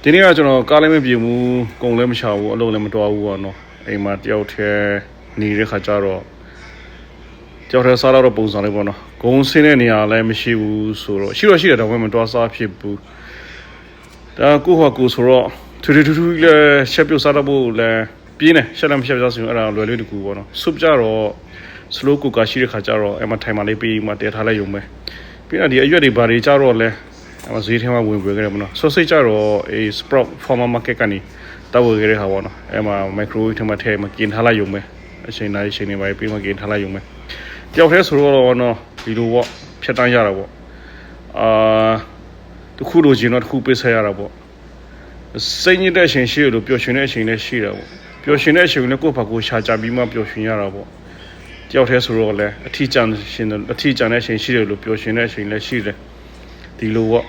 ဒီနေ့ကကျွန်တော်ကားလည်းမပြေဘူးကုန်လည်းမချဘူးအလုပ်လည်းမတော်ဘူးပေါ့နော်အိမ်မှာတယောက်တည်းနေတဲ့ခါကျတော့တယောက်တည်းစားတော့ပုံစံလေးပေါ့နော်ဂုံဆင်းတဲ့နေရာလည်းမရှိဘူးဆိုတော့ရှိတယ်တော့မတော်စားဖြစ်ဘူးဒါကိုဟောကိုဆိုတော့ထူထူလည်းချက်ပြုတ်စားတော့ဖို့လည်းပြင်းတယ်ရှက်လည်းမရှက်ကြဆိုရင်အဲ့ဒါလွယ်လွယ်တကူပေါ့နော်ဆုပ်ကြတော့ slow cooker ရှိတဲ့ခါကျတော့အဲ့မှာထိုင်မှလေးပြီးမှတည်ထားလိုက်ရုံပဲပြီးတော့ဒီအရွက်တွေဘာတွေကြတော့လဲအဲ့မှာဈေးထဲမှာဝင်ခဲ့တယ်ပေါ့နော်ဆော့စစ်ကြတော့အေး sprout farmer market ကနေတောက်ဝယ်ခဲ့တဲ့ဟာပေါ့နော်အဲ့မှာ microwave ထဲမှာထည့်မှกินထားလိုက်ရုံပဲအချိန်တိုင်းအချိန်တွေပဲပြီးမှกินထားလိုက်ရုံပဲတယောက်တည်းဆိုတော့နော်ဒီလိုပေါ့ဖြတ်တန်းရတာပေါ့တခုလိုချင်တော့တခုပေးဆက်ရတာပေါ့စိတ်ညစ်တဲ့အချိန်ရှိရလို့ပျော်ရွှင်တဲ့အချိန်လည်းရှိတာပေါ့ပျော်ရွှင်တဲ့အချိန်လည်းကိုယ့်ဘာကိုရှာကြပြီးမှပျော်ရွှင်ရတာပေါ့တယောက်တည်းဆိုတော့လည်းအထီးကျန်တဲ့အချိန်ရှိတယ်လို့ပျော်ရွှင်တဲ့အချိန်လည်းရှိတယ်ဒီလိုပေါ့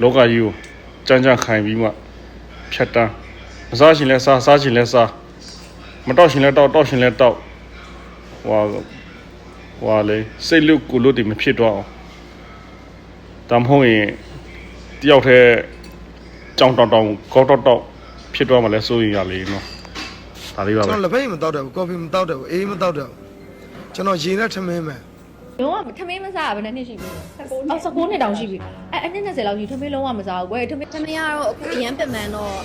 လောကကြီးကိုကြမ်းကြမ်းခိုင်ပြီးမှဖြတ်တန်းမစားရှင်လဲစားရှင်လဲစားမတောက်ရှင်လဲတောက်ရှင်လဲတောက်ဟွာလေစိတ်လွတ်ကိုလွတ်တည်မဖြစ်တော့အောင်တမ်းဟုတ်ရင်တယောက်တည်းကြောင်တောက်ကောက်တောက်ဖြစ်တော့မှလဲစိုးရင်ရလေနော်ဒါလေးပါပဲကျွန်တော်လက်ဖက်ရည်မတောက်တယ်ဘူးကော်ဖီမတောက်တယ်ဘူးအေးမတောက်တယ်ဘူးကျွန်တော်ရေနဲ့ထမင်းမယ်လုံးဝထမင်းမစားဘယ်နှစ်ရှိပြီ19နှစ်တောင်ရှိပြီအနှစ်20လောက်ရှိထမင်းလုံးဝမစားဘူးကွယ်ထမင်းကတော့အခုအရန်ပြင်မှန်တော့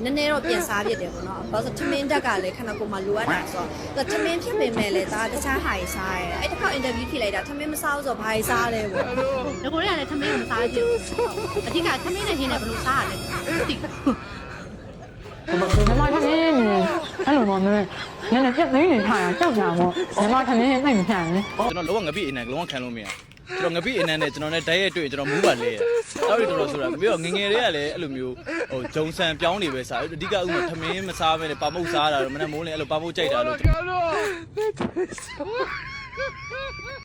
နည်းနည်းတော့ပြင်စားဖြစ်တယ်ပေါ့နော်။ဘာလို့ထမင်းတက်ကလည်းခဏကိုမှလိုအပ်တာဆိုတော့ထမင်းဖြစ်ပေမဲ့လည်းဒါတခြားဟာကြီးစားရဲ။အဲ့တစ်ခါအင်တာဗျူးဖြေလိုက်တာထမင်းမစားဘူးဆိုတော့ဘာကြီးစားလဲပေါ့။ငကိုတွေကလည်းထမင်းကိုမစားကြဘူး။အဓိကထမင်းနဲ့ဟင်းနဲ့ဘယ်လိုစားရလဲ။တိညီမထမင်းအဲ့လိုတော့နည်းပြတ်သိနေထားတာကြောက်ကြပေါ့ညီမထမင်းနိုင်မခံနဲ့ကျွန်တော်လုံးဝငပိအနံလုံးဝခံလို့မရကျွန်တော်ငပိအနံနဲ့ကျွန်တော်နဲ့ဓာတ်ရိုက်တွေ့ကျွန်တော်မူးပါလေတောက်ရီတော်ဆိုတာပြီးတော့ငငယ်တွေကလည်းအဲ့လိုမျိုးဟိုဂျုံဆန်ပြောင်းနေပဲစားအဓိကဥထမင်းမစားဘဲနဲ့ပါမုတ်စားတာတော့မနဲ့မိုးလင်းအဲ့လိုပါမုတ်ကြိုက်တာလို့